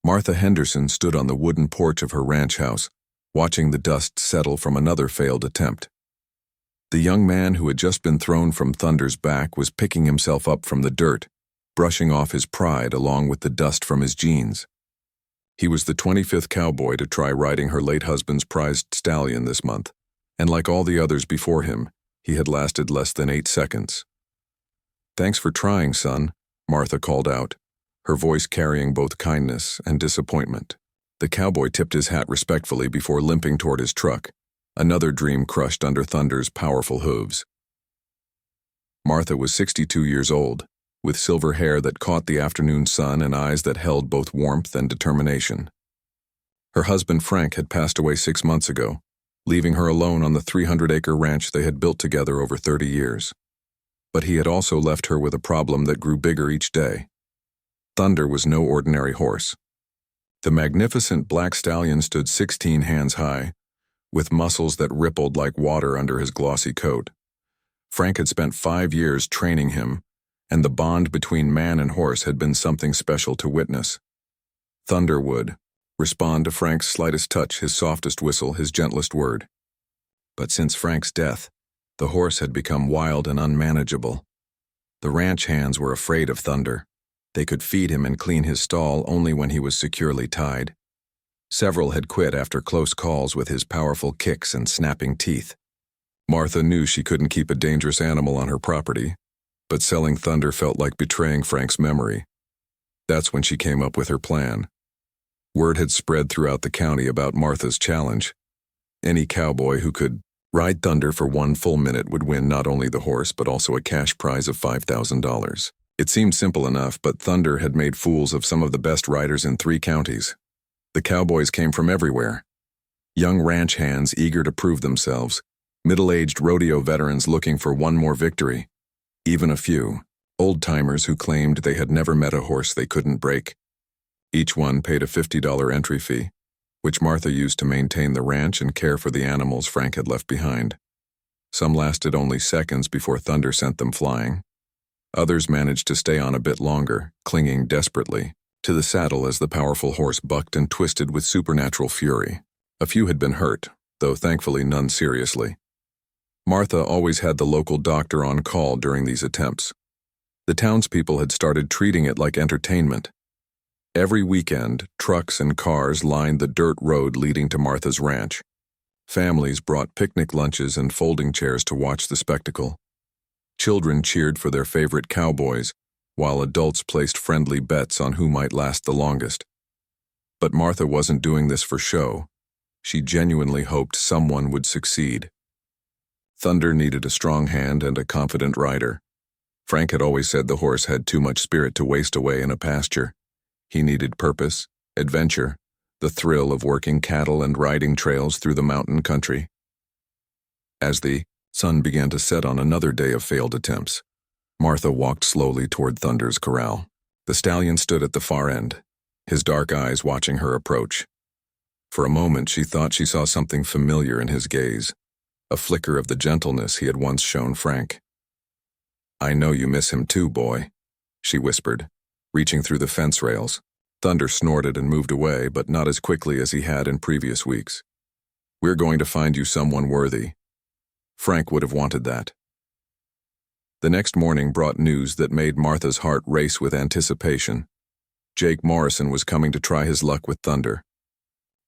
Martha Henderson stood on the wooden porch of her ranch house, watching the dust settle from another failed attempt. The young man who had just been thrown from Thunder's back was picking himself up from the dirt, brushing off his pride along with the dust from his jeans. He was the 25th cowboy to try riding her late husband's prized stallion this month, and like all the others before him, he had lasted less than 8 seconds. "Thanks for trying, son," Martha called out, her voice carrying both kindness and disappointment. The cowboy tipped his hat respectfully before limping toward his truck, another dream crushed under Thunder's powerful hooves. Martha was 62 years old, with silver hair that caught the afternoon sun and eyes that held both warmth and determination. Her husband Frank had passed away 6 months ago, leaving her alone on the 300-acre ranch they had built together over 30 years. But he had also left her with a problem that grew bigger each day. Thunder was no ordinary horse. The magnificent black stallion stood 16 hands high, with muscles that rippled like water under his glossy coat. Frank had spent 5 years training him, and the bond between man and horse had been something special to witness. Thunder would respond to Frank's slightest touch, his softest whistle, his gentlest word. But since Frank's death, the horse had become wild and unmanageable. The ranch hands were afraid of Thunder. They could feed him and clean his stall only when he was securely tied. Several had quit after close calls with his powerful kicks and snapping teeth. Martha knew she couldn't keep a dangerous animal on her property, but selling Thunder felt like betraying Frank's memory. That's when she came up with her plan. Word had spread throughout the county about Martha's challenge. Any cowboy who could ride Thunder for 1 full minute would win not only the horse but also a cash prize of $5,000. It seemed simple enough, but Thunder had made fools of some of the best riders in 3 counties. The cowboys came from everywhere. Young ranch hands eager to prove themselves, middle-aged rodeo veterans looking for one more victory, even a few old-timers who claimed they had never met a horse they couldn't break. Each one paid a $50 entry fee, which Martha used to maintain the ranch and care for the animals Frank had left behind. Some lasted only seconds before Thunder sent them flying. Others managed to stay on a bit longer, clinging desperately to the saddle as the powerful horse bucked and twisted with supernatural fury. A few had been hurt, though thankfully none seriously. Martha always had the local doctor on call during these attempts. The townspeople had started treating it like entertainment. Every weekend, trucks and cars lined the dirt road leading to Martha's ranch. Families brought picnic lunches and folding chairs to watch the spectacle. Children cheered for their favorite cowboys, while adults placed friendly bets on who might last the longest. But Martha wasn't doing this for show. She genuinely hoped someone would succeed. Thunder needed a strong hand and a confident rider. Frank had always said the horse had too much spirit to waste away in a pasture. He needed purpose, adventure, the thrill of working cattle and riding trails through the mountain country. As the sun began to set on another day of failed attempts, Martha walked slowly toward Thunder's corral. The stallion stood at the far end, his dark eyes watching her approach. For a moment she thought she saw something familiar in his gaze, a flicker of the gentleness he had once shown Frank. "I know you miss him too, boy," she whispered, reaching through the fence rails. Thunder snorted and moved away, but not as quickly as he had in previous weeks. "We're going to find you someone worthy." Frank would have wanted that. The next morning brought news that made Martha's heart race with anticipation. Jake Morrison was coming to try his luck with Thunder.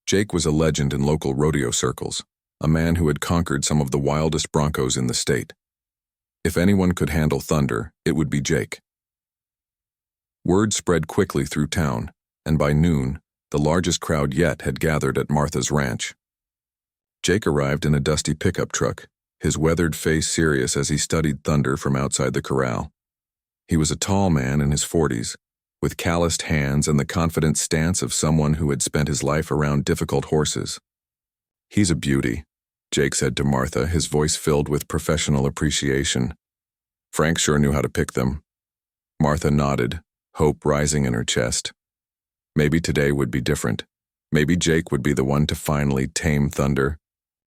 Jake was a legend in local rodeo circles, a man who had conquered some of the wildest broncos in the state. If anyone could handle Thunder, it would be Jake. Word spread quickly through town, and by noon, the largest crowd yet had gathered at Martha's ranch. Jake arrived in a dusty pickup truck, his weathered face serious as he studied Thunder from outside the corral. He was a tall man in his 40s, with calloused hands and the confident stance of someone who had spent his life around difficult horses. "He's a beauty," Jake said to Martha, his voice filled with professional appreciation. "Frank sure knew how to pick them." Martha nodded, hope rising in her chest. Maybe today would be different. Maybe Jake would be the one to finally tame Thunder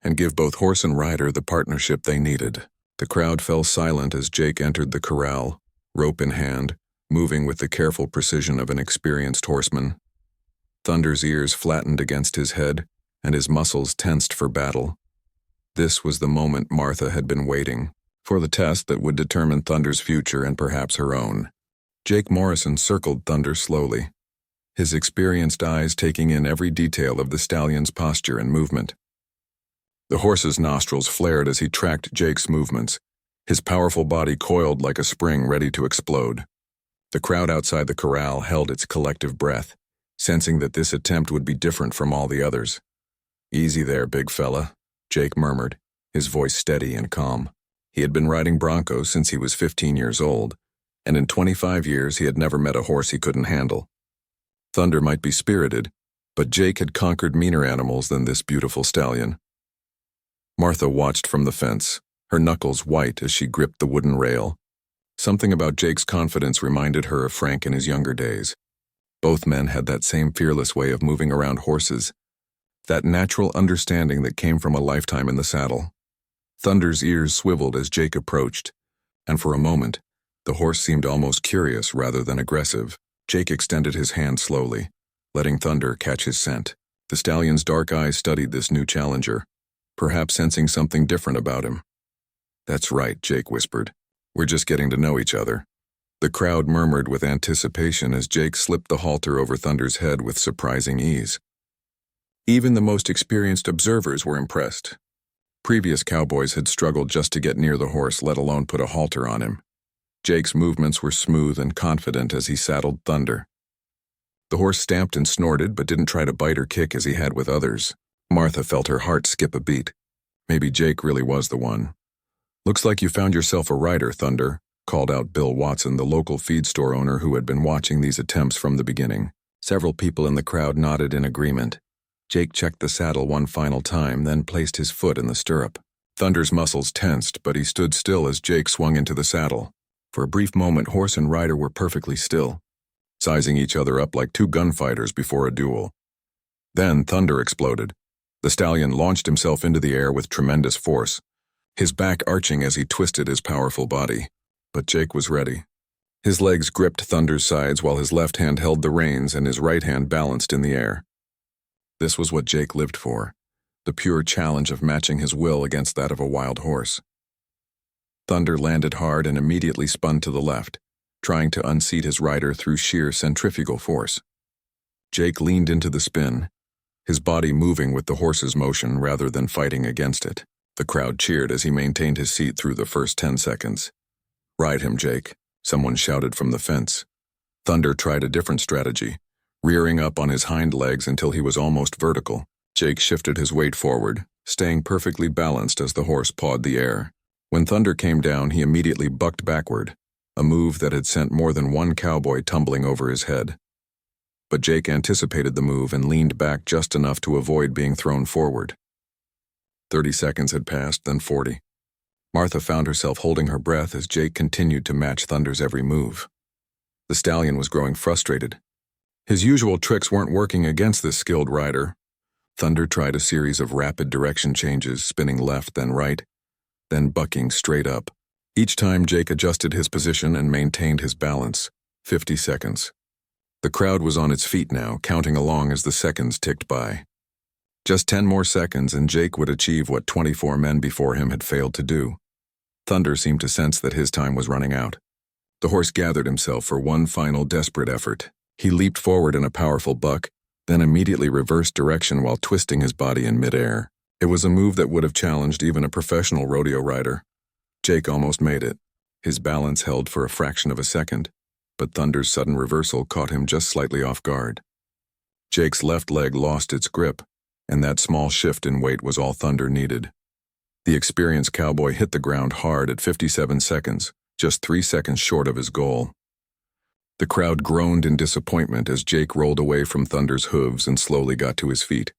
and give both horse and rider the partnership they needed. The crowd fell silent as Jake entered the corral, rope in hand, moving with the careful precision of an experienced horseman. Thunder's ears flattened against his head, and his muscles tensed for battle. This was the moment Martha had been waiting, for the test that would determine Thunder's future and perhaps her own. Jake Morrison circled Thunder slowly, his experienced eyes taking in every detail of the stallion's posture and movement. The horse's nostrils flared as he tracked Jake's movements, his powerful body coiled like a spring ready to explode. The crowd outside the corral held its collective breath, sensing that this attempt would be different from all the others. "Easy there, big fella," Jake murmured, his voice steady and calm. He had been riding broncos since he was 15 years old, and in 25 years he had never met a horse he couldn't handle. Thunder might be spirited, but Jake had conquered meaner animals than this beautiful stallion. Martha watched from the fence, her knuckles white as she gripped the wooden rail. Something about Jake's confidence reminded her of Frank in his younger days. Both men had that same fearless way of moving around horses, that natural understanding that came from a lifetime in the saddle. Thunder's ears swiveled as Jake approached, and for a moment, the horse seemed almost curious rather than aggressive. Jake extended his hand slowly, letting Thunder catch his scent. The stallion's dark eyes studied this new challenger, perhaps sensing something different about him. "That's right," Jake whispered. "We're just getting to know each other." The crowd murmured with anticipation as Jake slipped the halter over Thunder's head with surprising ease. Even the most experienced observers were impressed. Previous cowboys had struggled just to get near the horse, let alone put a halter on him. Jake's movements were smooth and confident as he saddled Thunder. The horse stamped and snorted, but didn't try to bite or kick as he had with others. Martha felt her heart skip a beat. Maybe Jake really was the one. "Looks like you found yourself a rider, Thunder," called out Bill Watson, the local feed store owner who had been watching these attempts from the beginning. Several people in the crowd nodded in agreement. Jake checked the saddle one final time, then placed his foot in the stirrup. Thunder's muscles tensed, but he stood still as Jake swung into the saddle. For a brief moment, horse and rider were perfectly still, sizing each other up like two gunfighters before a duel. Then Thunder exploded. The stallion launched himself into the air with tremendous force, his back arching as he twisted his powerful body. But Jake was ready. His legs gripped Thunder's sides while his left hand held the reins and his right hand balanced in the air. This was what Jake lived for, the pure challenge of matching his will against that of a wild horse. Thunder landed hard and immediately spun to the left, trying to unseat his rider through sheer centrifugal force. Jake leaned into the spin, his body moving with the horse's motion rather than fighting against it. The crowd cheered as he maintained his seat through the first 10 seconds. "Ride him, Jake," someone shouted from the fence. Thunder tried a different strategy, rearing up on his hind legs until he was almost vertical. Jake shifted his weight forward, staying perfectly balanced as the horse pawed the air. When Thunder came down, he immediately bucked backward, a move that had sent more than one cowboy tumbling over his head. But Jake anticipated the move and leaned back just enough to avoid being thrown forward. 30 seconds had passed, then 40. Martha found herself holding her breath as Jake continued to match Thunder's every move. The stallion was growing frustrated. His usual tricks weren't working against this skilled rider. Thunder tried a series of rapid direction changes, spinning left then right, then bucking straight up. Each time Jake adjusted his position and maintained his balance. 50 seconds. The crowd was on its feet now, counting along as the seconds ticked by. Just 10 more seconds and Jake would achieve what 24 men before him had failed to do. Thunder seemed to sense that his time was running out. The horse gathered himself for one final desperate effort. He leaped forward in a powerful buck, then immediately reversed direction while twisting his body in midair. It was a move that would have challenged even a professional rodeo rider. Jake almost made it. His balance held for a fraction of a second, but Thunder's sudden reversal caught him just slightly off guard. Jake's left leg lost its grip, and that small shift in weight was all Thunder needed. The experienced cowboy hit the ground hard at 57 seconds, just 3 seconds short of his goal. The crowd groaned in disappointment as Jake rolled away from Thunder's hooves and slowly got to his feet.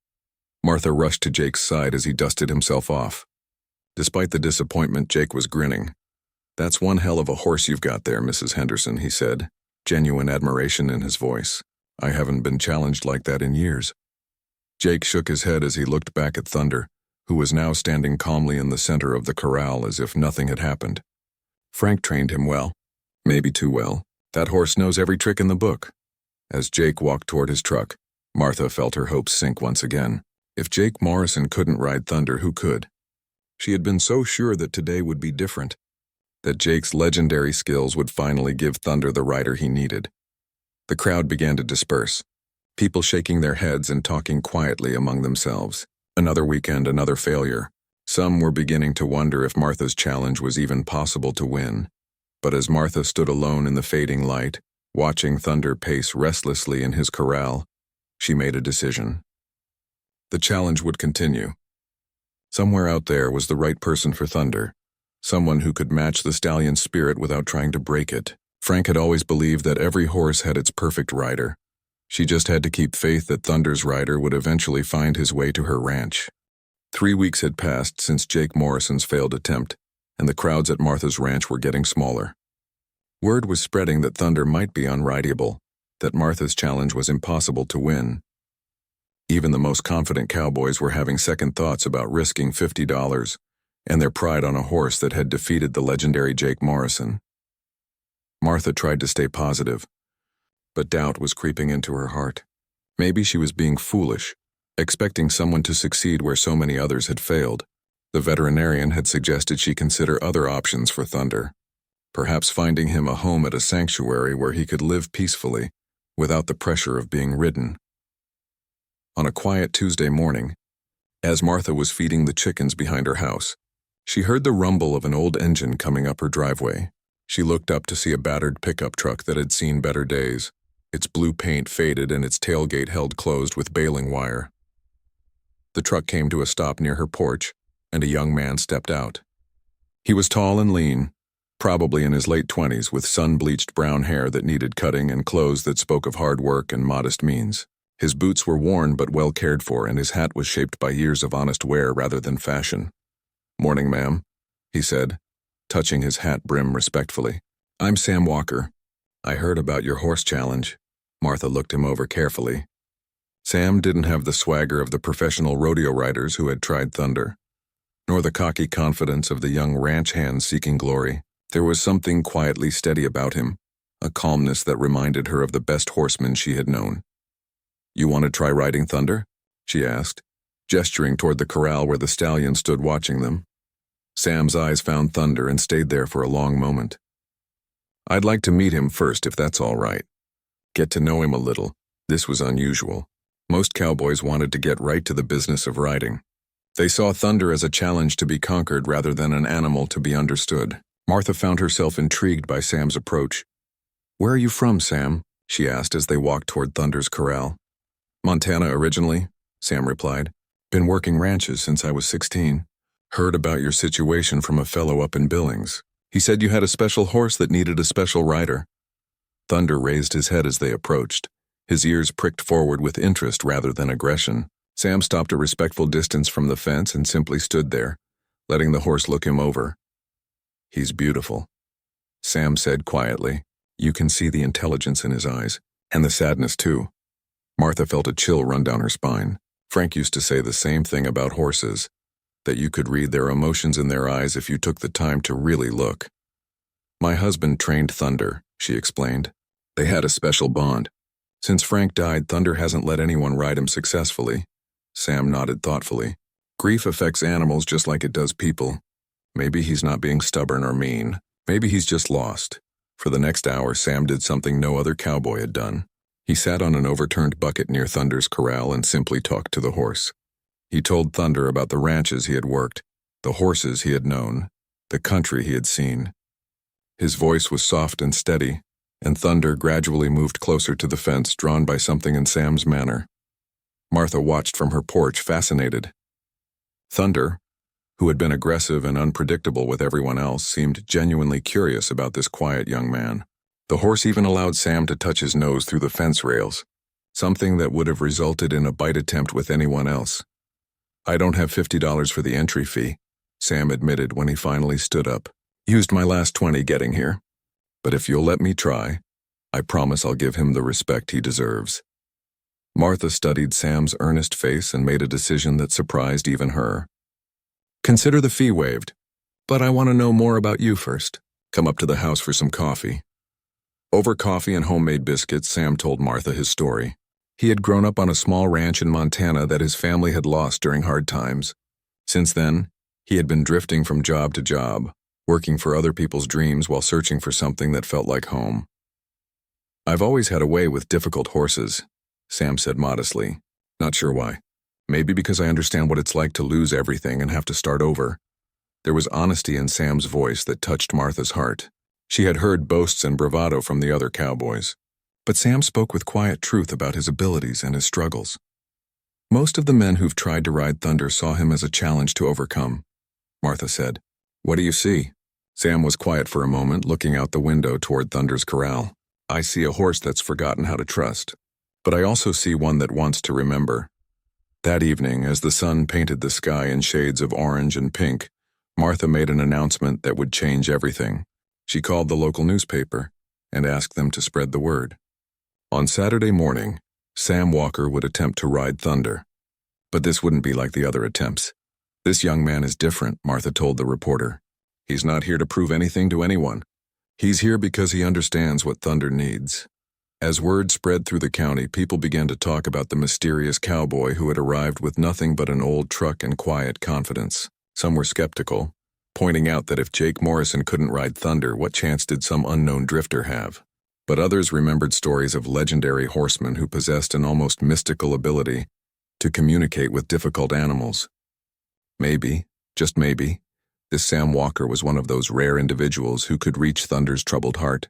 Martha rushed to Jake's side as he dusted himself off. Despite the disappointment, Jake was grinning. "That's one hell of a horse you've got there, Mrs. Henderson," he said, genuine admiration in his voice. "I haven't been challenged like that in years." Jake shook his head as he looked back at Thunder, who was now standing calmly in the center of the corral as if nothing had happened. "Frank trained him well. Maybe too well. That horse knows every trick in the book." As Jake walked toward his truck, Martha felt her hopes sink once again. If Jake Morrison couldn't ride Thunder, who could? She had been so sure that today would be different, that Jake's legendary skills would finally give Thunder the rider he needed. The crowd began to disperse, people shaking their heads and talking quietly among themselves. Another weekend, another failure. Some were beginning to wonder if Martha's challenge was even possible to win. But as Martha stood alone in the fading light, watching Thunder pace restlessly in his corral, she made a decision. The challenge would continue. Somewhere out there was the right person for Thunder, someone who could match the stallion's spirit without trying to break it. Frank had always believed that every horse had its perfect rider. She just had to keep faith that Thunder's rider would eventually find his way to her ranch. 3 weeks had passed since Jake Morrison's failed attempt, and the crowds at Martha's ranch were getting smaller. Word was spreading that Thunder might be unrideable, that Martha's challenge was impossible to win. Even the most confident cowboys were having second thoughts about risking $50 and their pride on a horse that had defeated the legendary Jake Morrison. Martha tried to stay positive, but doubt was creeping into her heart. Maybe she was being foolish, expecting someone to succeed where so many others had failed. The veterinarian had suggested she consider other options for Thunder, perhaps finding him a home at a sanctuary where he could live peacefully, without the pressure of being ridden. On a quiet Tuesday morning, as Martha was feeding the chickens behind her house, she heard the rumble of an old engine coming up her driveway. She looked up to see a battered pickup truck that had seen better days, its blue paint faded and its tailgate held closed with baling wire. The truck came to a stop near her porch, and a young man stepped out. He was tall and lean, probably in his late 20s, with sun-bleached brown hair that needed cutting and clothes that spoke of hard work and modest means. His boots were worn but well cared for, and his hat was shaped by years of honest wear rather than fashion. "Morning, ma'am," he said, touching his hat brim respectfully. "I'm Sam Walker. I heard about your horse challenge." Martha looked him over carefully. Sam didn't have the swagger of the professional rodeo riders who had tried Thunder, nor the cocky confidence of the young ranch hands seeking glory. There was something quietly steady about him, a calmness that reminded her of the best horsemen she had known. "You want to try riding Thunder?" she asked, gesturing toward the corral where the stallion stood watching them. Sam's eyes found Thunder and stayed there for a long moment. "I'd like to meet him first, if that's all right. Get to know him a little." This was unusual. Most cowboys wanted to get right to the business of riding. They saw Thunder as a challenge to be conquered rather than an animal to be understood. Martha found herself intrigued by Sam's approach. "Where are you from, Sam?" she asked as they walked toward Thunder's corral. "Montana originally," Sam replied. "Been working ranches since I was 16. Heard about your situation from a fellow up in Billings. He said you had a special horse that needed a special rider." Thunder raised his head as they approached, his ears pricked forward with interest rather than aggression. Sam stopped a respectful distance from the fence and simply stood there, letting the horse look him over. "He's beautiful," Sam said quietly. You can see the intelligence in his eyes, and the sadness too. Martha felt a chill run down her spine. Frank used to say the same thing about horses, that you could read their emotions in their eyes if you took the time to really look. "My husband trained Thunder," she explained. "They had a special bond. Since Frank died, Thunder hasn't let anyone ride him successfully." Sam nodded thoughtfully. "Grief affects animals just like it does people. Maybe he's not being stubborn or mean. Maybe he's just lost." For the next hour, Sam did something no other cowboy had done. He sat on an overturned bucket near Thunder's corral and simply talked to the horse. He told Thunder about the ranches he had worked, the horses he had known, the country he had seen. His voice was soft and steady, and Thunder gradually moved closer to the fence, drawn by something in Sam's manner. Martha watched from her porch, fascinated. Thunder, who had been aggressive and unpredictable with everyone else, seemed genuinely curious about this quiet young man. The horse even allowed Sam to touch his nose through the fence rails, something that would have resulted in a bite attempt with anyone else. "I don't have $50 for the entry fee," Sam admitted when he finally stood up. "Used my last 20 getting here. But if you'll let me try, I promise I'll give him the respect he deserves." Martha studied Sam's earnest face and made a decision that surprised even her. "Consider the fee waived, but I want to know more about you first. Come up to the house for some coffee." Over coffee and homemade biscuits, Sam told Martha his story. He had grown up on a small ranch in Montana that his family had lost during hard times. Since then, he had been drifting from job to job, working for other people's dreams while searching for something that felt like home. "I've always had a way with difficult horses," Sam said modestly. "Not sure why. Maybe because I understand what it's like to lose everything and have to start over." There was honesty in Sam's voice that touched Martha's heart. She had heard boasts and bravado from the other cowboys, but Sam spoke with quiet truth about his abilities and his struggles. "Most of the men who've tried to ride Thunder saw him as a challenge to overcome," Martha said. "What do you see?" Sam was quiet for a moment, looking out the window toward Thunder's corral. "I see a horse that's forgotten how to trust, but I also see one that wants to remember." That evening, as the sun painted the sky in shades of orange and pink, Martha made an announcement that would change everything. She called the local newspaper and asked them to spread the word. On Saturday morning, Sam Walker would attempt to ride Thunder. But this wouldn't be like the other attempts. "This young man is different," Martha told the reporter. "He's not here to prove anything to anyone. He's here because he understands what Thunder needs." As word spread through the county, people began to talk about the mysterious cowboy who had arrived with nothing but an old truck and quiet confidence. Some were skeptical, pointing out that if Jake Morrison couldn't ride Thunder, what chance did some unknown drifter have? But others remembered stories of legendary horsemen who possessed an almost mystical ability to communicate with difficult animals. Maybe, just maybe, this Sam Walker was one of those rare individuals who could reach Thunder's troubled heart.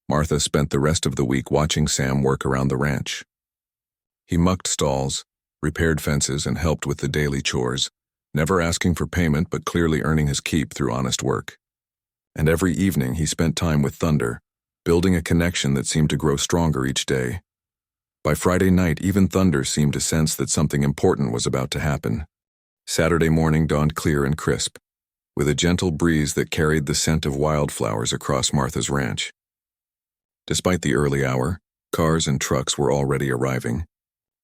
Martha spent the rest of the week watching Sam work around the ranch. He mucked stalls, repaired fences, and helped with the daily chores, never asking for payment but clearly earning his keep through honest work. And every evening he spent time with Thunder, building a connection that seemed to grow stronger each day. By Friday night, even Thunder seemed to sense that something important was about to happen. Saturday morning dawned clear and crisp, with a gentle breeze that carried the scent of wildflowers across Martha's ranch. Despite the early hour, cars and trucks were already arriving,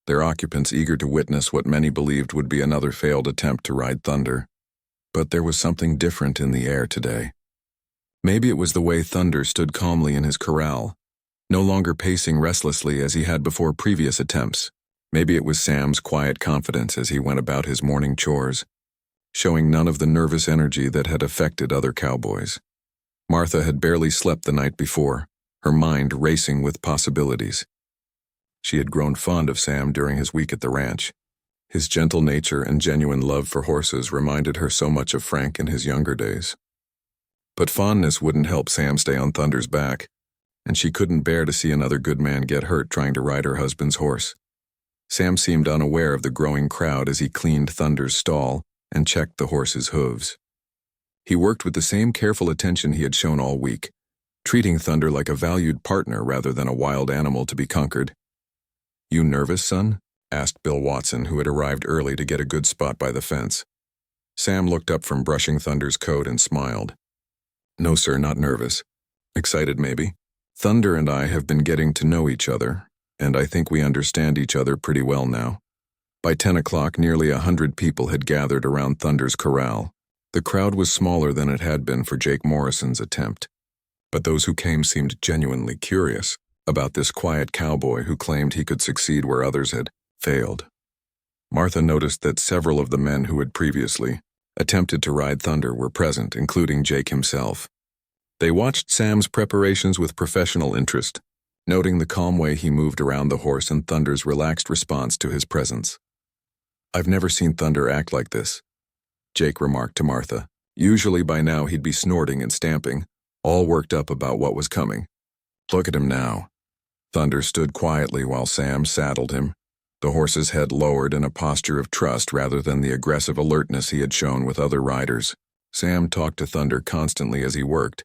their occupants eager to witness what many believed would be another failed attempt to ride Thunder. But there was something different in the air today. Maybe it was the way Thunder stood calmly in his corral, no longer pacing restlessly as he had before previous attempts. Maybe it was Sam's quiet confidence as he went about his morning chores, showing none of the nervous energy that had affected other cowboys. Martha had barely slept the night before, her mind racing with possibilities. She had grown fond of Sam during his week at the ranch. His gentle nature and genuine love for horses reminded her so much of Frank in his younger days. But fondness wouldn't help Sam stay on Thunder's back, and she couldn't bear to see another good man get hurt trying to ride her husband's horse. Sam seemed unaware of the growing crowd as he cleaned Thunder's stall and checked the horse's hooves. He worked with the same careful attention he had shown all week, treating Thunder like a valued partner rather than a wild animal to be conquered. "You nervous, son?" asked Bill Watson, who had arrived early to get a good spot by the fence. Sam looked up from brushing Thunder's coat and smiled. "No, sir, not nervous. Excited, maybe. Thunder and I have been getting to know each other, and I think we understand each other pretty well now." By 10 o'clock, nearly 100 people had gathered around Thunder's corral. The crowd was smaller than it had been for Jake Morrison's attempt, but those who came seemed genuinely curious about this quiet cowboy who claimed he could succeed where others had failed. Martha noticed that several of the men who had previously attempted to ride Thunder were present, including Jake himself. They watched Sam's preparations with professional interest, noting the calm way he moved around the horse and Thunder's relaxed response to his presence. "I've never seen Thunder act like this," Jake remarked to Martha. Usually by now he'd be snorting and stamping, all worked up about what was coming. "Look at him now." Thunder stood quietly while Sam saddled him, the horse's head lowered in a posture of trust rather than the aggressive alertness he had shown with other riders. Sam talked to Thunder constantly as he worked,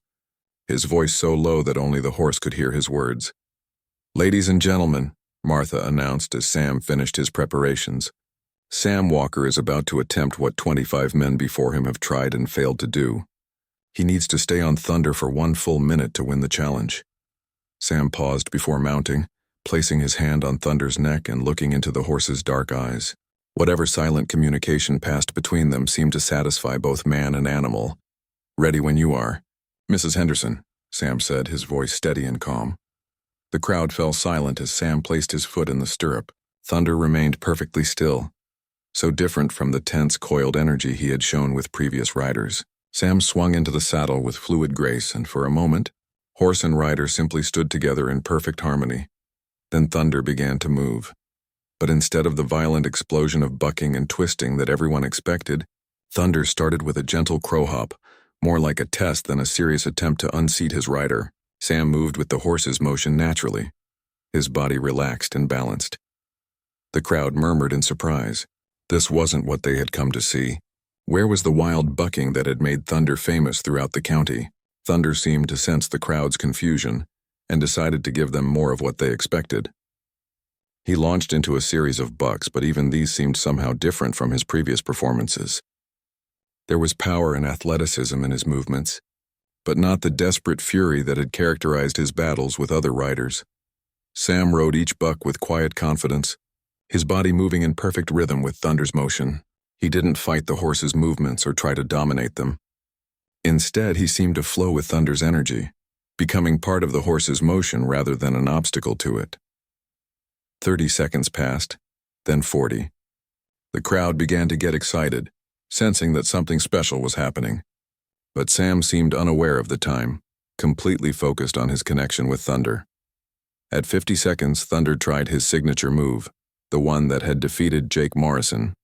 his voice so low that only the horse could hear his words. "Ladies and gentlemen," Martha announced as Sam finished his preparations, "Sam Walker is about to attempt what 25 men before him have tried and failed to do. He needs to stay on Thunder for 1 full minute to win the challenge." Sam paused before mounting, placing his hand on Thunder's neck and looking into the horse's dark eyes. Whatever silent communication passed between them seemed to satisfy both man and animal. "Ready when you are, Mrs. Henderson," Sam said, his voice steady and calm. The crowd fell silent as Sam placed his foot in the stirrup. Thunder remained perfectly still, so different from the tense, coiled energy he had shown with previous riders. Sam swung into the saddle with fluid grace, and for a moment, horse and rider simply stood together in perfect harmony. Then Thunder began to move. But instead of the violent explosion of bucking and twisting that everyone expected, Thunder started with a gentle crow hop, more like a test than a serious attempt to unseat his rider. Sam moved with the horse's motion naturally, his body relaxed and balanced. The crowd murmured in surprise. This wasn't what they had come to see. Where was the wild bucking that had made Thunder famous throughout the county? Thunder seemed to sense the crowd's confusion and decided to give them more of what they expected. He launched into a series of bucks, but even these seemed somehow different from his previous performances. There was power and athleticism in his movements, but not the desperate fury that had characterized his battles with other riders. Sam rode each buck with quiet confidence, his body moving in perfect rhythm with Thunder's motion. He didn't fight the horse's movements or try to dominate them. Instead, he seemed to flow with Thunder's energy, becoming part of the horse's motion rather than an obstacle to it. 30 seconds passed, then 40. The crowd began to get excited, sensing that something special was happening. But Sam seemed unaware of the time, completely focused on his connection with Thunder. At 50 seconds, Thunder tried his signature move, the one that had defeated Jake Morrison.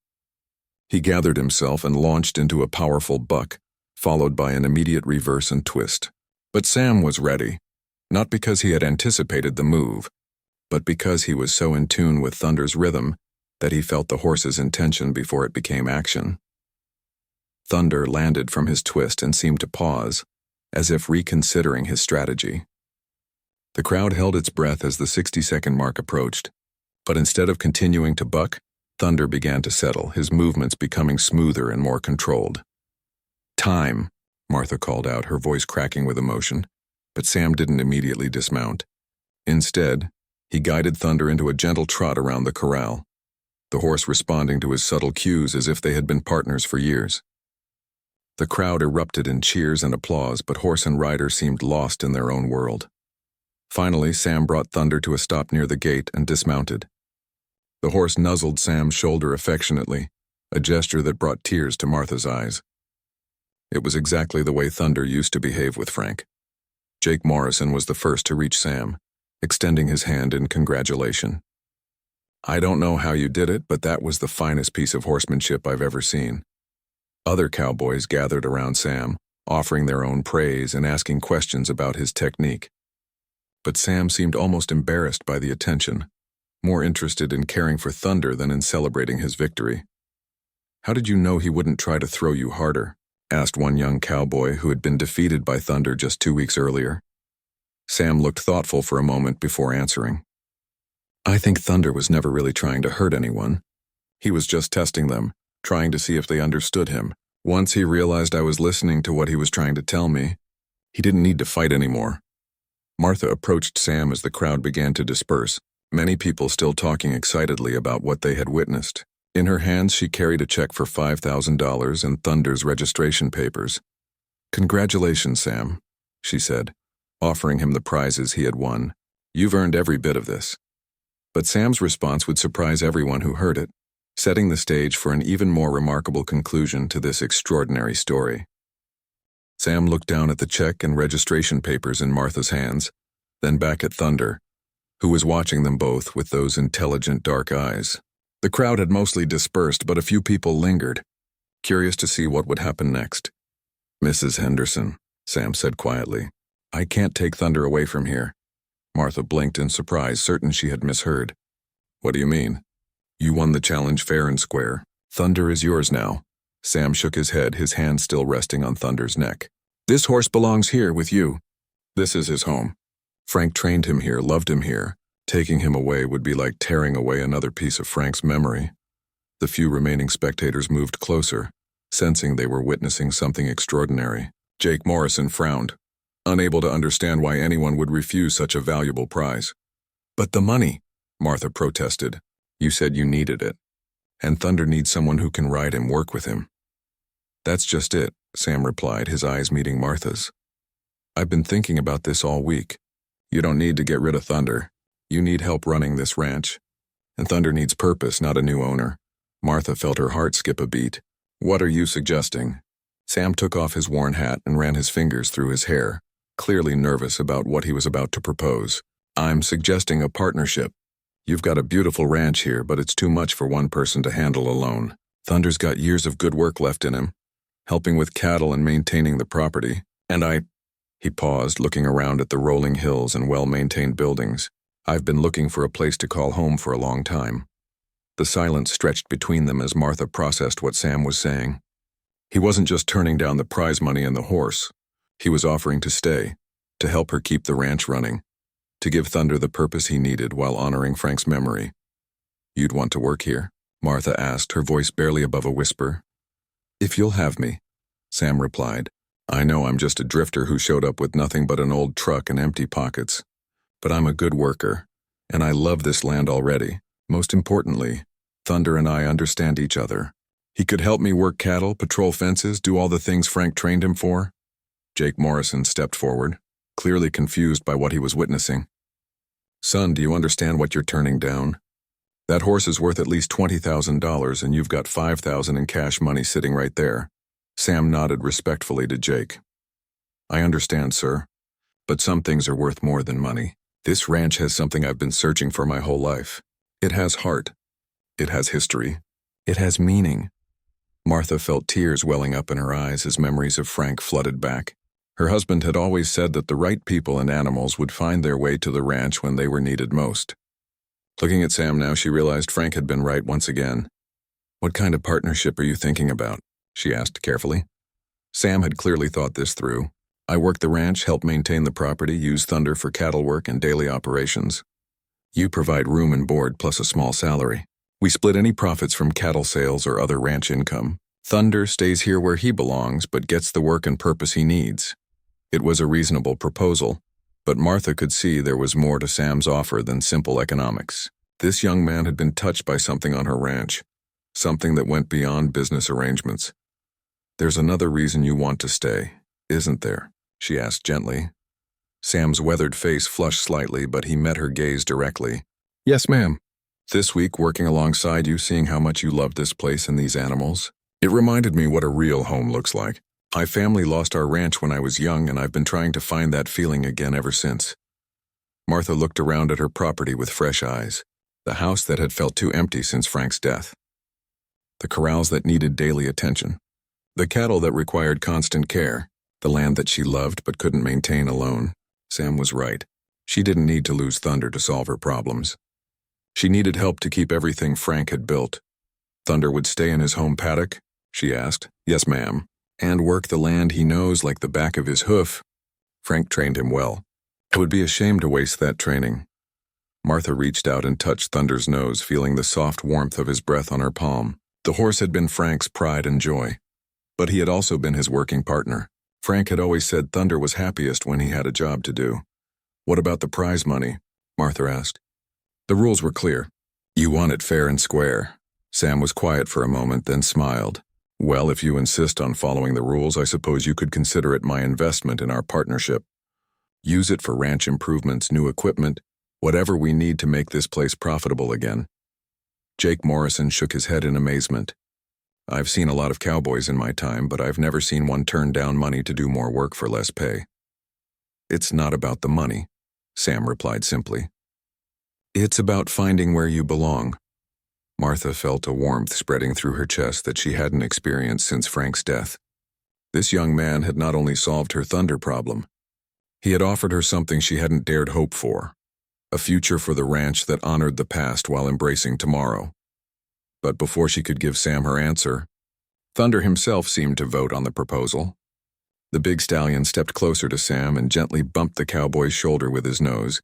He gathered himself and launched into a powerful buck, followed by an immediate reverse and twist. But Sam was ready, not because he had anticipated the move, but because he was so in tune with Thunder's rhythm that he felt the horse's intention before it became action. Thunder landed from his twist and seemed to pause, as if reconsidering his strategy. The crowd held its breath as the 60-second mark approached, but instead of continuing to buck, Thunder began to settle, his movements becoming smoother and more controlled. "Time," Martha called out, her voice cracking with emotion, but Sam didn't immediately dismount. Instead, he guided Thunder into a gentle trot around the corral, the horse responding to his subtle cues as if they had been partners for years. The crowd erupted in cheers and applause, but horse and rider seemed lost in their own world. Finally, Sam brought Thunder to a stop near the gate and dismounted. The horse nuzzled Sam's shoulder affectionately, a gesture that brought tears to Martha's eyes. It was exactly the way Thunder used to behave with Frank. Jake Morrison was the first to reach Sam, extending his hand in congratulation. "I don't know how you did it, but that was the finest piece of horsemanship I've ever seen." Other cowboys gathered around Sam, offering their own praise and asking questions about his technique. But Sam seemed almost embarrassed by the attention, more interested in caring for Thunder than in celebrating his victory. "How did you know he wouldn't try to throw you harder?" asked one young cowboy who had been defeated by Thunder just 2 weeks earlier. Sam looked thoughtful for a moment before answering. "I think Thunder was never really trying to hurt anyone. He was just testing them, trying to see if they understood him. Once he realized I was listening to what he was trying to tell me, he didn't need to fight anymore." Martha approached Sam as the crowd began to disperse, many people still talking excitedly about what they had witnessed. In her hands, she carried a check for $5,000 and Thunder's registration papers. "Congratulations, Sam," she said, offering him the prizes he had won. "You've earned every bit of this." But Sam's response would surprise everyone who heard it, setting the stage for an even more remarkable conclusion to this extraordinary story. Sam looked down at the check and registration papers in Martha's hands, then back at Thunder, who was watching them both with those intelligent dark eyes. The crowd had mostly dispersed, but a few people lingered, curious to see what would happen next. "Mrs. Henderson," Sam said quietly, "I can't take Thunder away from here." Martha blinked in surprise, certain she had misheard. "What do you mean? You won the challenge fair and square. Thunder is yours now." Sam shook his head, his hand still resting on Thunder's neck. "This horse belongs here with you. This is his home. Frank trained him here, loved him here. Taking him away would be like tearing away another piece of Frank's memory." The few remaining spectators moved closer, sensing they were witnessing something extraordinary. Jake Morrison frowned, unable to understand why anyone would refuse such a valuable prize. "But the money," Martha protested. "You said you needed it. And Thunder needs someone who can ride him, work with him." "That's just it," Sam replied, his eyes meeting Martha's. "I've been thinking about this all week. You don't need to get rid of Thunder. You need help running this ranch. And Thunder needs purpose, not a new owner. Martha felt her heart skip a beat. What are you suggesting? Sam took off his worn hat and ran his fingers through his hair, clearly nervous about what he was about to propose. I'm suggesting a partnership. You've got a beautiful ranch here, but it's too much for one person to handle alone. Thunder's got years of good work left in him, helping with cattle and maintaining the property. And he paused, looking around at the rolling hills and well-maintained buildings. I've been looking for a place to call home for a long time. The silence stretched between them as Martha processed what Sam was saying. He wasn't just turning down the prize money and the horse. He was offering to stay, to help her keep the ranch running, to give Thunder the purpose he needed while honoring Frank's memory. You'd want to work here? Martha asked, her voice barely above a whisper. If you'll have me, Sam replied. I know I'm just a drifter who showed up with nothing but an old truck and empty pockets. But I'm a good worker, and I love this land already. Most importantly, Thunder and I understand each other. He could help me work cattle, patrol fences, do all the things Frank trained him for. Jake Morrison stepped forward, clearly confused by what he was witnessing. Son, do you understand what you're turning down? That horse is worth at least $20,000 and you've got $5,000 in cash money sitting right there. Sam nodded respectfully to Jake. I understand, sir, but some things are worth more than money. This ranch has something I've been searching for my whole life. It has heart. It has history. It has meaning. Martha felt tears welling up in her eyes as memories of Frank flooded back. Her husband had always said that the right people and animals would find their way to the ranch when they were needed most. Looking at Sam now, she realized Frank had been right once again. What kind of partnership are you thinking about? She asked carefully. Sam had clearly thought this through. I work the ranch, help maintain the property, use Thunder for cattle work and daily operations. You provide room and board plus a small salary. We split any profits from cattle sales or other ranch income. Thunder stays here where he belongs but gets the work and purpose he needs. It was a reasonable proposal, but Martha could see there was more to Sam's offer than simple economics. This young man had been touched by something on her ranch, something that went beyond business arrangements. There's another reason you want to stay, isn't there? She asked gently. Sam's weathered face flushed slightly, but he met her gaze directly. Yes, ma'am. This week, working alongside you, seeing how much you loved this place and these animals, it reminded me what a real home looks like. My family lost our ranch when I was young, and I've been trying to find that feeling again ever since. Martha looked around at her property with fresh eyes, the house that had felt too empty since Frank's death, the corrals that needed daily attention, the cattle that required constant care, the land that she loved but couldn't maintain alone. Sam was right. She didn't need to lose Thunder to solve her problems. She needed help to keep everything Frank had built. Thunder would stay in his home paddock? She asked. Yes, ma'am. And work the land he knows like the back of his hoof. Frank trained him well. It would be a shame to waste that training. Martha reached out and touched Thunder's nose, feeling the soft warmth of his breath on her palm. The horse had been Frank's pride and joy, but he had also been his working partner. Frank had always said Thunder was happiest when he had a job to do. What about the prize money? Martha asked. The rules were clear. You won it fair and square. Sam was quiet for a moment, then smiled. Well, if you insist on following the rules, I suppose you could consider it my investment in our partnership. Use it for ranch improvements, new equipment, whatever we need to make this place profitable again. Jake Morrison shook his head in amazement. I've seen a lot of cowboys in my time, but I've never seen one turn down money to do more work for less pay. It's not about the money, Sam replied simply. It's about finding where you belong. Martha felt a warmth spreading through her chest that she hadn't experienced since Frank's death. This young man had not only solved her Thunder problem, he had offered her something she hadn't dared hope for, a future for the ranch that honored the past while embracing tomorrow. But before she could give Sam her answer, Thunder himself seemed to vote on the proposal. The big stallion stepped closer to Sam and gently bumped the cowboy's shoulder with his nose,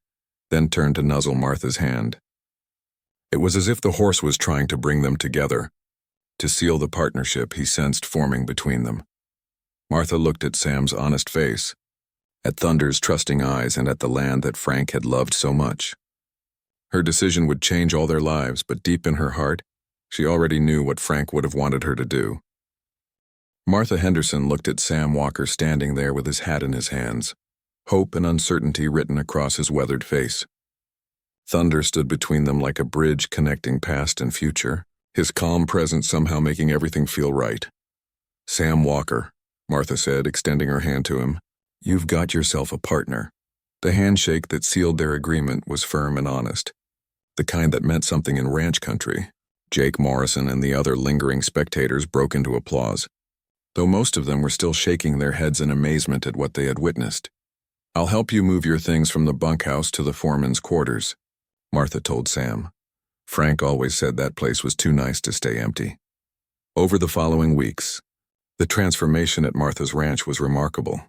then turned to nuzzle Martha's hand. It was as if the horse was trying to bring them together, to seal the partnership he sensed forming between them. Martha looked at Sam's honest face, at Thunder's trusting eyes, and at the land that Frank had loved so much. Her decision would change all their lives, but deep in her heart, she already knew what Frank would have wanted her to do. Martha Henderson looked at Sam Walker standing there with his hat in his hands, hope and uncertainty written across his weathered face. Thunder stood between them like a bridge connecting past and future, his calm presence somehow making everything feel right. "Sam Walker," Martha said, extending her hand to him. "You've got yourself a partner." The handshake that sealed their agreement was firm and honest, the kind that meant something in ranch country. Jake Morrison and the other lingering spectators broke into applause, though most of them were still shaking their heads in amazement at what they had witnessed. "I'll help you move your things from the bunkhouse to the foreman's quarters," Martha told Sam. Frank always said that place was too nice to stay empty. Over the following weeks, the transformation at Martha's ranch was remarkable.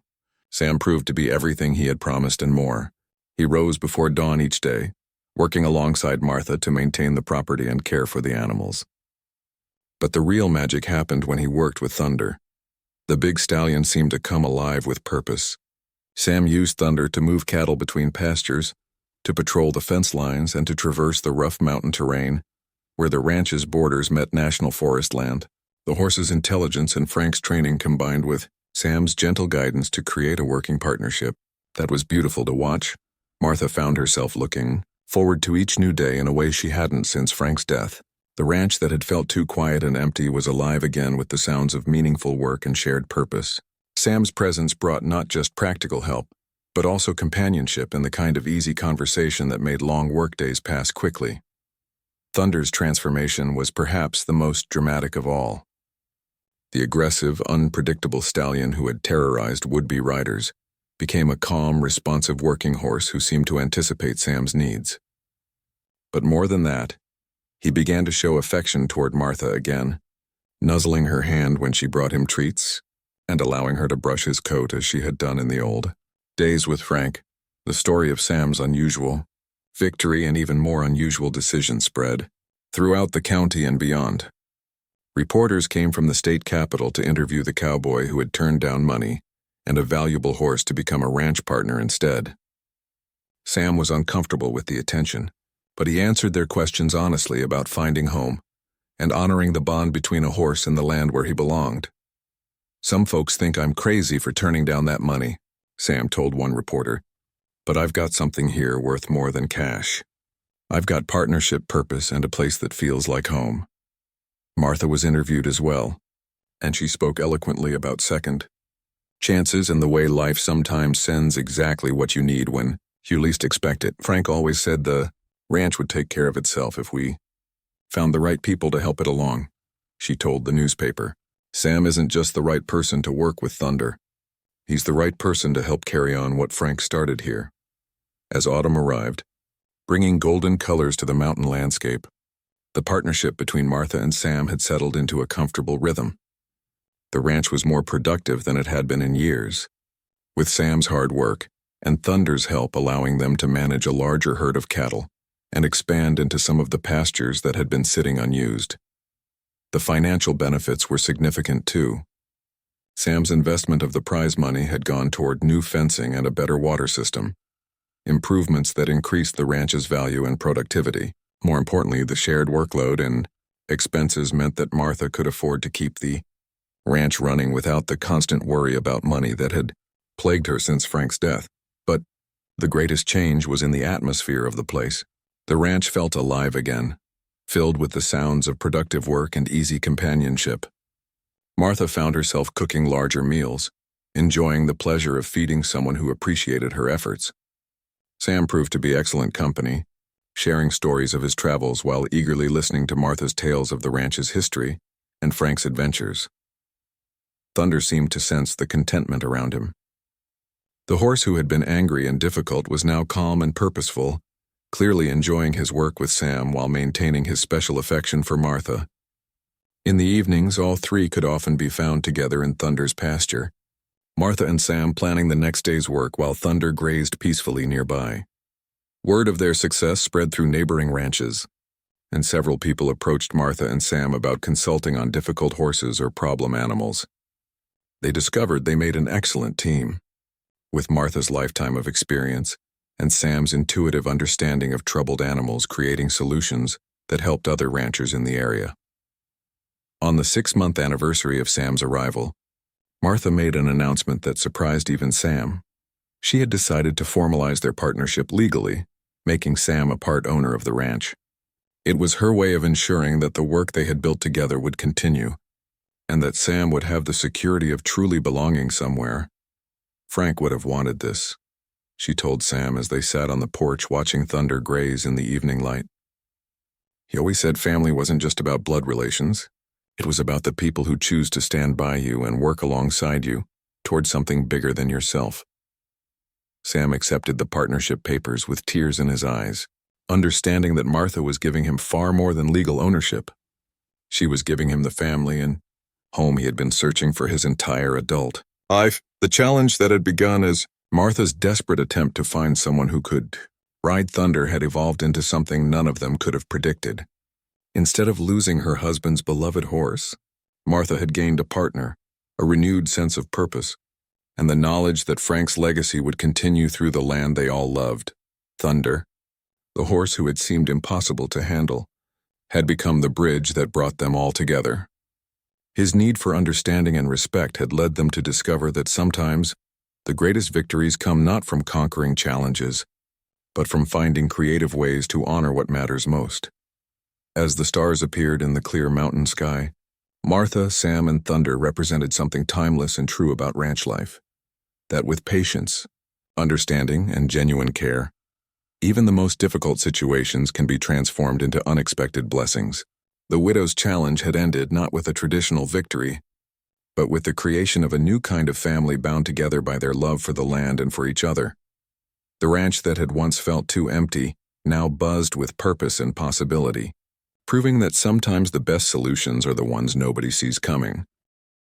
Sam proved to be everything he had promised and more. He rose before dawn each day, working alongside Martha to maintain the property and care for the animals. But the real magic happened when he worked with Thunder. The big stallion seemed to come alive with purpose. Sam used Thunder to move cattle between pastures, to patrol the fence lines, and to traverse the rough mountain terrain, where the ranch's borders met national forest land. The horse's intelligence and Frank's training combined with Sam's gentle guidance to create a working partnership that was beautiful to watch. Martha found herself looking forward to each new day in a way she hadn't since Frank's death. The ranch that had felt too quiet and empty was alive again with the sounds of meaningful work and shared purpose. Sam's presence brought not just practical help, but also companionship and the kind of easy conversation that made long workdays pass quickly. Thunder's transformation was perhaps the most dramatic of all. The aggressive, unpredictable stallion who had terrorized would-be riders became a calm, responsive working horse who seemed to anticipate Sam's needs. But more than that, he began to show affection toward Martha again, nuzzling her hand when she brought him treats and allowing her to brush his coat as she had done in the old days with Frank. The story of Sam's unusual victory and even more unusual decision spread throughout the county and beyond. Reporters came from the state capitol to interview the cowboy who had turned down money and a valuable horse to become a ranch partner instead. Sam was uncomfortable with the attention, but he answered their questions honestly about finding home and honoring the bond between a horse and the land where he belonged. "Some folks think I'm crazy for turning down that money," Sam told one reporter, "but I've got something here worth more than cash. I've got partnership, purpose, and a place that feels like home." Martha was interviewed as well, and she spoke eloquently about second chances and the way life sometimes sends exactly what you need when you least expect it. "Frank always said the ranch would take care of itself if we found the right people to help it along," she told the newspaper. "Sam isn't just the right person to work with Thunder. He's the right person to help carry on what Frank started here." As autumn arrived, bringing golden colors to the mountain landscape, the partnership between Martha and Sam had settled into a comfortable rhythm. The ranch was more productive than it had been in years, with Sam's hard work and Thunder's help allowing them to manage a larger herd of cattle and expand into some of the pastures that had been sitting unused. The financial benefits were significant too. Sam's investment of the prize money had gone toward new fencing and a better water system, improvements that increased the ranch's value and productivity. More importantly, the shared workload and expenses meant that Martha could afford to keep the ranch running without the constant worry about money that had plagued her since Frank's death. But the greatest change was in the atmosphere of the place. The ranch felt alive again, filled with the sounds of productive work and easy companionship. Martha found herself cooking larger meals, enjoying the pleasure of feeding someone who appreciated her efforts. Sam proved to be excellent company, sharing stories of his travels while eagerly listening to Martha's tales of the ranch's history and Frank's adventures. Thunder seemed to sense the contentment around him. The horse who had been angry and difficult was now calm and purposeful, clearly enjoying his work with Sam while maintaining his special affection for Martha. In the evenings, all three could often be found together in Thunder's pasture, Martha and Sam planning the next day's work while Thunder grazed peacefully nearby. Word of their success spread through neighboring ranches, and several people approached Martha and Sam about consulting on difficult horses or problem animals. They discovered they made an excellent team, with Martha's lifetime of experience and Sam's intuitive understanding of troubled animals creating solutions that helped other ranchers in the area. On the 6-month anniversary of Sam's arrival, Martha made an announcement that surprised even Sam. She had decided to formalize their partnership legally, making Sam a part owner of the ranch. It was her way of ensuring that the work they had built together would continue, and that Sam would have the security of truly belonging somewhere. Frank would have wanted this, she told Sam as they sat on the porch watching thunder graze in the evening light. He always said family wasn't just about blood relations. It was about the people who choose to stand by you and work alongside you toward something bigger than yourself. Sam accepted the partnership papers with tears in his eyes, understanding that Martha was giving him far more than legal ownership. She was giving him the family and home he had been searching for his entire adult life. The challenge that had begun as Martha's desperate attempt to find someone who could ride thunder had evolved into something none of them could have predicted. Instead of losing her husband's beloved horse, Martha had gained a partner, a renewed sense of purpose, and the knowledge that Frank's legacy would continue through the land they all loved. Thunder, the horse who had seemed impossible to handle, had become the bridge that brought them all together. His need for understanding and respect had led them to discover that sometimes the greatest victories come not from conquering challenges, but from finding creative ways to honor what matters most. As the stars appeared in the clear mountain sky, Martha, Sam, and Thunder represented something timeless and true about ranch life. That with patience, understanding, and genuine care, even the most difficult situations can be transformed into unexpected blessings. The widow's challenge had ended not with a traditional victory, but with the creation of a new kind of family bound together by their love for the land and for each other. The ranch that had once felt too empty now buzzed with purpose and possibility, proving that sometimes the best solutions are the ones nobody sees coming.